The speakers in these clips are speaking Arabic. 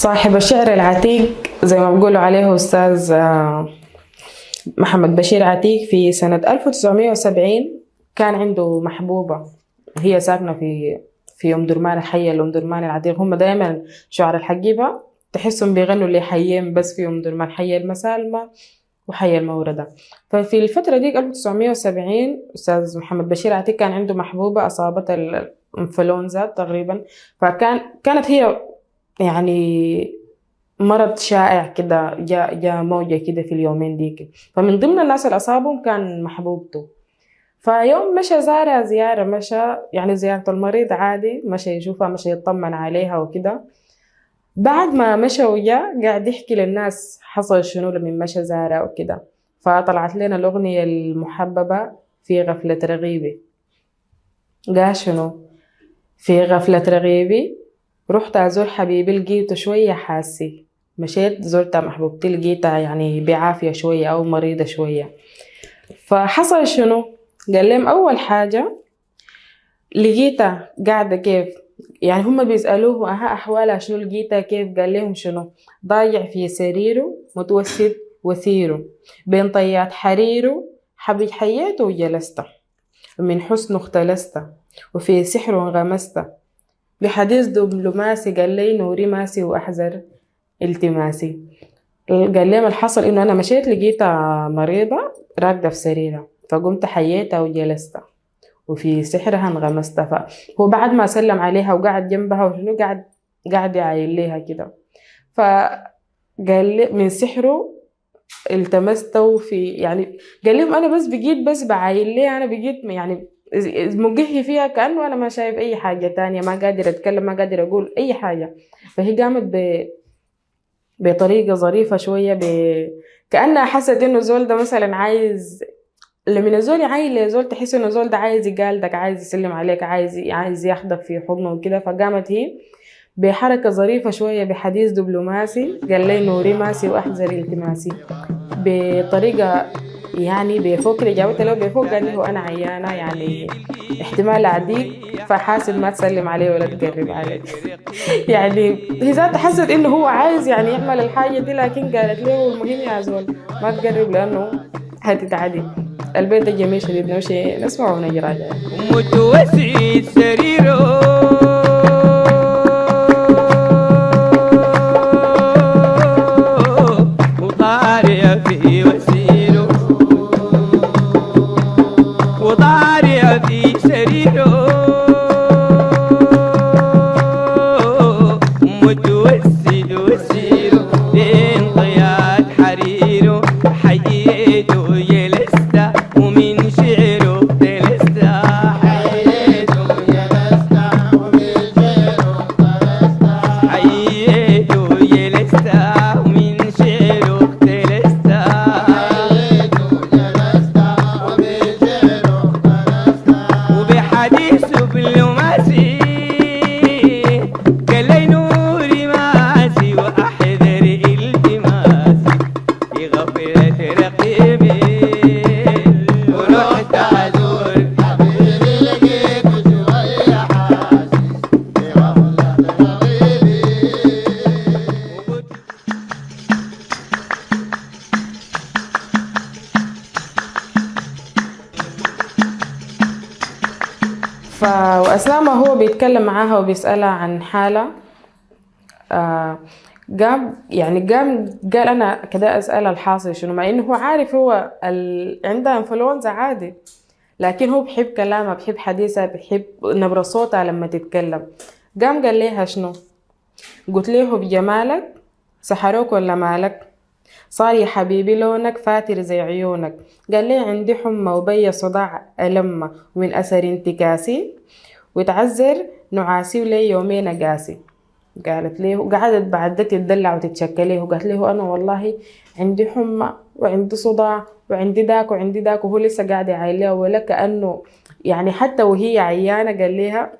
صاحب الشعر العتيق زي ما بيقولوا عليه أستاذ محمد بشير عتيق في سنة 1970 كان عنده محبوبة. هي ساكنة في أم درمان، الحي الأم درمان العتيق. هم دائما شعر الحقيبة تحسهم بيغنوا لحيين بس في أم درمان، حي المسالمة وحي الموردة. ففي الفترة دي 1970 أستاذ محمد بشير عتيق كان عنده محبوبة أصابتها الإنفلونزا تقريبا. كانت هي يعني مرض شائع كده، جاء موجة كده في اليومين ديك. فمن ضمن الناس اللي أصابهم كان محبوبته. فيوم مشى زارها زيارة، مشى يعني زيارة المريض عادي، مشى يشوفها، مشى يطمن عليها وكده. بعد ما مشى وياه قاعد يحكي للناس حصل شنو لما مشى زارها وكده. فطلعت لنا الأغنية المحببة في غفلة رغيبي. قال شنو؟ في غفلة رغيبي رحت أزور حبيبي لقيته شوية حاسي، مشيت زرتها محبوبتي لقيتها يعني بعافية شوية أو مريضة شوية. فحصل شنو؟ قال لهم أول حاجة لقيتها قاعدة كيف، يعني هم بيسألوه أحوالها شنو، لقيتها كيف؟ قال لهم شنو؟ ضايع في سريره متوسد وثيره بين طيات حريره، حبي حياته وجلسته من حسنه اختلسته وفي سحره انغمسته بحديث دبلوماسي قال لي نوري ماسي وأحذر التماسي. قال لي ما الحصل إنه أنا مشيت لقيتها مريضة راكدة في سريرها، فقمت حييتها وجلستها وفي سحرها انغمستها. فهو بعد ما سلم عليها وقعد جنبها وشنو قاعد يعاين ليها كده. فقال لي من سحره التمسته في، يعني قال لهم أنا بس بقيت بس بعاين ليها، أنا بقيت يعني مجهي فيها كأنه أنا ما شايف أي حاجة تانية، ما قادر أتكلم، ما قادر أقول أي حاجة. فهي قامت بطريقة ظريفة شوية، كأنها حست إنه زول ده مثلا عايز، لما زول يعاين لزول تحس إنه زول ده عايز يقالدك، عايز يسلم عليك، عايز ياخدك في حضنه وكده. فقامت هي بحركة ظريفة شوية بحديث دبلوماسي قال لي نوري ماسي وأحذر التماسي بطريقة يعني بفوق كده. جاوبت له بفوق قال له أنا عيانة، يعني احتمال أعديك، فحاسب ما تسلم عليه ولا تقرب عليه. يعني هي ذات حست إنه هو عايز يعني يعمل الحاجة دي، لكن قالت له المهم يا زول ما تقرب لأنه هتتعدي. البيت الجميل شديد، نمشي نسمع ونجي راجع. متوسي سريره وطارع في وسيره وطارع في سريره متوسد وسيره بين طيات حريره حييته يلسته ومن شعره تلسته حييته يلسته ومن شعره تلسته حييته يلسته ومن شعره تلسته حييته يلسته ومن شعره تلسته وبحديث دبلوماسي قال لي نوري ماسي وأحذر التماسي في غفلة رقيبي ورحت أزور حبيبي لقيته شوية حاسس في غفلة رقيبي. وأثناء ما هو بيتكلم معاها وبيسألها عن حالة، قام قال أنا كده أسألها الحاصل شنو، مع إنه هو عارف هو عندها انفلونزا عادي، لكن هو بحب كلامها، بحب حديثها، بحب نبرة صوتها لما تتكلم. قام قال ليها شنو؟ قلت له بجمالك سحروك ولا مالك، صار يا حبيبي لونك فاتر زي عيونك. قال لي عندي حمى وبي صداع ألمة ومن أثر انتكاسي وتعذر نعاسي ولي يومين قاسي. قالت له وقعدت بعد ده تتدلع وتتشكى له، وقالت له أنا والله عندي حمى وعندي صداع وعندي داك وعندي داك، وهو لسه قاعد يعاين لها ولا كأنه يعني حتى وهي عيانة. قال لها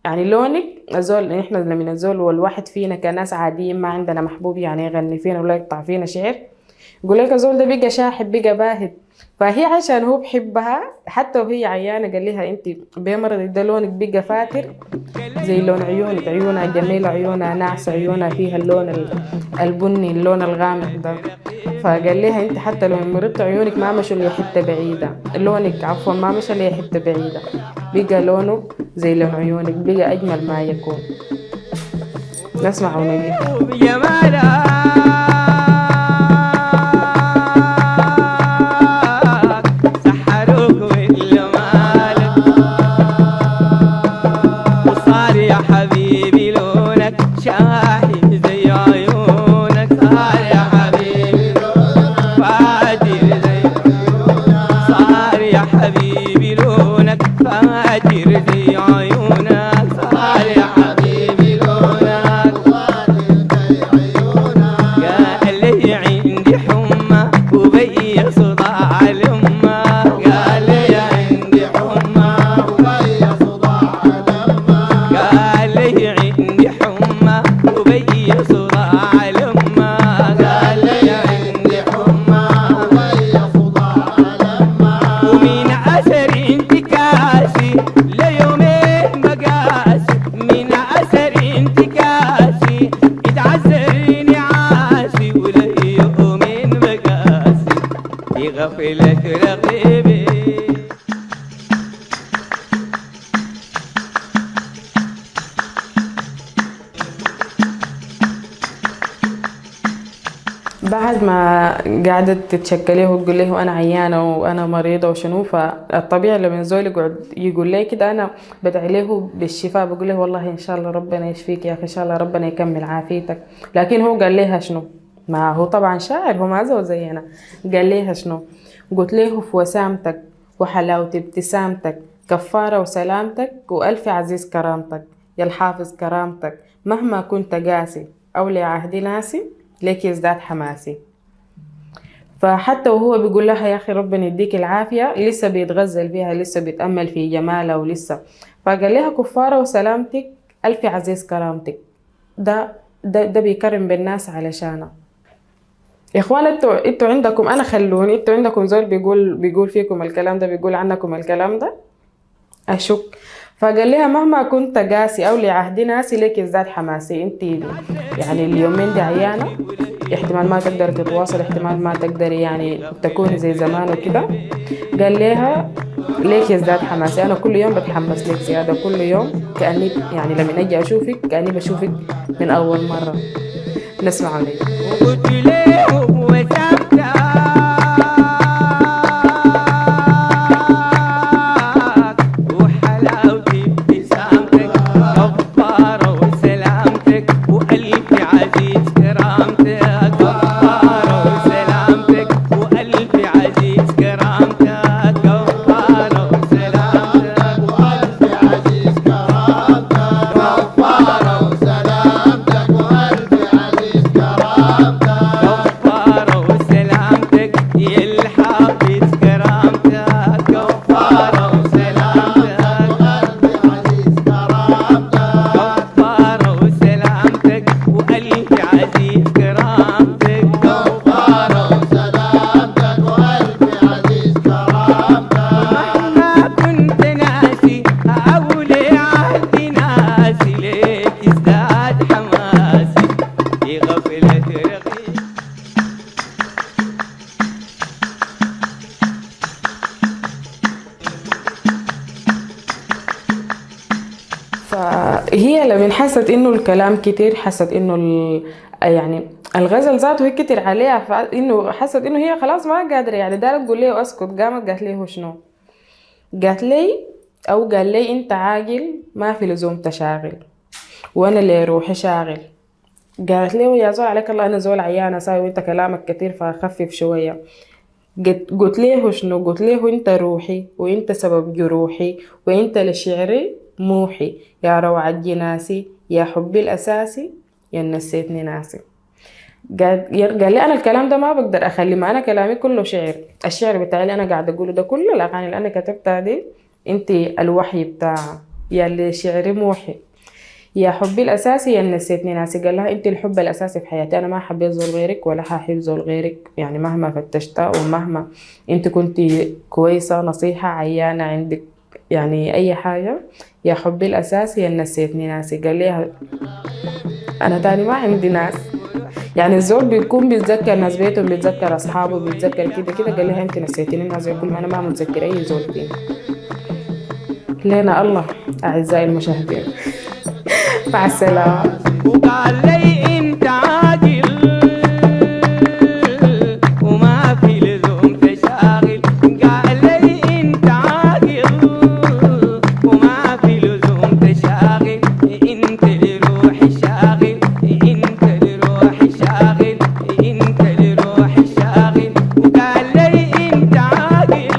يعني لونك الزول، احنا لما الزول والواحد فينا كناس عاديين ما عندنا محبوب يعني يغني فينا ولا يقطع فينا شعر، يقول لك الزول ده بقى شاحب بقى باهت، فهي عشان هو بحبها حتى وهي عيانة قال لها انت بمرضك ده لونك بقى فاتر زي لون عيونك، عيونها جميلة، عيونها ناعسة، عيونها فيها اللون البني، اللون الغامق ده. فقال لها انت حتى لو مرضت عيونك ما مشوا لي حتة بعيدة، لونك عفوا ما مشى لي حتة بعيدة، بقى لونه زي لون عيونك، بقى أجمل ما يكون. نسمع ونجي. سحروك والجمالك وصار يا حبيبي لونك شاحي زي عيونك، صار يا حبيبي لونك فاجر زي عيونك، صار يا حبيبي لونك فاجر زي عيونك، صار يا حبيبي لونك فاجر زي عيونك. قال لي عندي حمى وبي صداع الأمة، قال لي عندي حمى وبي صداع الأمة، قال لي عندي حمى وبي صداع الأمة، قال لي عندي حمى وبي صداع الأمة. ومن أثر انتكاسي ليومين مقاسي، من أثر انتكاسي اتعذرني عاسي، وليومين مقاسي في غفلة رقيبي. بعد ما قعدت تتشكليه وتقول له انا عيانه وانا مريضه وشنو، فالطبيعي لما زول يقعد يقول لي كده انا بدعي له بالشفاء، بقول له والله ان شاء الله ربنا يشفيك يا اخي، ان شاء الله ربنا يكمل عافيتك. لكن هو قال لها شنو؟ ما هو طبعا شاعر، هو ما زول زينا. قال لها شنو؟ قلت له في وسامتك وحلاوه ابتسامتك كفاره وسلامتك والف عزيز كرامتك يا الحافظ كرامتك، مهما كنت قاسي او لعهد ناسي ليك يزداد حماسي. فحتى وهو بيقول لها يا أخي ربنا يديك العافية لسه بيتغزل فيها، لسه بيتأمل في جمالها ولسه. فقال لها كفارة وسلامتك ألف عزيز كرامتك، ده بيكرم بالناس علشانه. يا اخوان انتوا عندكم، انا خلوني، انتوا عندكم زول بيقول فيكم الكلام ده، بيقول عنكم الكلام ده؟ اشك. فقال لها مهما كنت قاسي او لعهد ناسي ليك يزداد حماسي. انت يعني اليومين دي عيانه، احتمال ما تقدر تتواصل، احتمال ما تقدر يعني تكون زي زمان وكده. قال لها ليك يزداد حماسي، انا كل يوم بتحمس لك زياده، كل يوم كاني يعني لما اجي اشوفك كاني بشوفك من اول مره. نسمع عليك. وقلت له وسامتك وحلاوة ابتسامتك كفارة وسلامتك وألف عزيز كرامتك، كفارة وسلامتك وألف عزيز كرامتك، كفارة وسلامتك وألف عزيز كرامتك، كفارة وسلامتك وألف عزيز كرامتك، كفارة وسلامتك يا الحافظ كرامتك، كفارة وسلامتك وألف عزيز كرامتك، كفارة وسلامتك وألف عزيز كرامتك، كفارة وسلامتك وألف عزيز كرامتك. مهما كنت ناسي أو لعهد ناسي ليك ازداد حماسي في غفلة رقيب. فهي لما حست انه الكلام كتير، حست انه يعني الغزل ذاته هي كتير عليها، فانه حست انه هي خلاص ما قادره، يعني دارت تقول ليه اسكت. قامت قالت ليه شنو؟ قالت لي او قال لي انت عاقل ما في لزوم تشاغل، وانا اللي روحي شاغل. قالت لي يا زول عليك الله انا زول عيانه ساوي وانت كلامك كتير فخفف شويه. قلت له شنو؟ قلت له انت روحي وانت سبب جروحي وانت لشعري موحي، يا روعة جناسي يا حبي الاساسي يا نسيتني ناسي. قال لي انا الكلام ده ما بقدر اخلي، ما انا كلامي كله شعر، الشعر بتاعي اللي انا قاعده اقوله ده كله الاغاني اللي انا كتبتها دي انت الوحي بتاعها يا اللي شعري موحي. يا حبي الأساسي يا نسيتني ناسي. قال لها أنت الحب الأساسي في حياتي، أنا ما حبيت زول غيرك ولا ححب زول غيرك، يعني مهما فتشت ومهما أنت كنت كويسة نصيحة عيانة عندك يعني أي حاجة، يا حبي الأساسي يا نسيتني ناسي. قال لها أنا تاني ما عندي ناس. يعني الزول بيكون بيتذكر ناس بيتهم، بيتذكر أصحابه، بيتذكر كده كده. قال لها أنت نسيتني ناس، يقول ما أنا ما متذكر أي زول فينا. لنا الله أعزائي المشاهدين. مع السلامة. وقال لي انت عاقل وما في لزوم تشاغل، قال لي انت عاقل وما في لزوم تشاغل، انت لروحي شاغل، انت لروحي شاغل، انت لروحي شاغل. وقال لي انت عاقل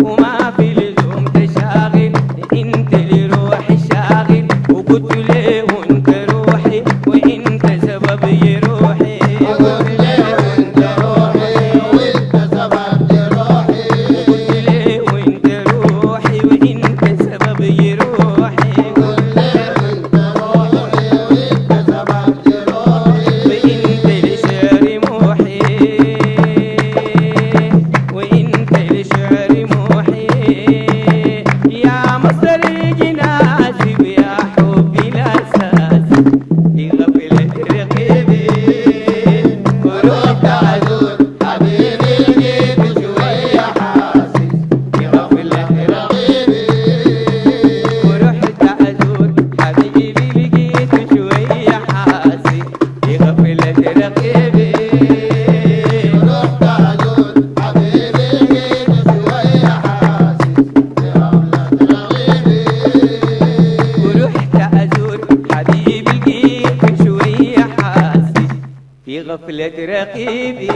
وما في لزوم تشاغل، انت لروحي شاغل. وقلت له وانت روحي وانت سبب روحي، وقلت له وانت روحي وانت سبب روحي، وقلت له وانت روحي وانت سبب روحي، وقلت له وانت روحي وانت سبب روحي، وانت لشعر موحي، وانت لشعر موحي. يا مصر جناسي ويا حبي الاساس في غفلة رقيبي، ورحت ازور حبيبي لقيت شوية حاسس في غفلة رقيبي، ورحت ازور حبيبي لقيت شوية حاسس في غفلة رقيبي، ورحت ازور حبيبي لقيت شوية حاسس في غفلة رقيبي، ورحت ازور حبيبي لقيت شوية حاسس في غفلة رقيبي.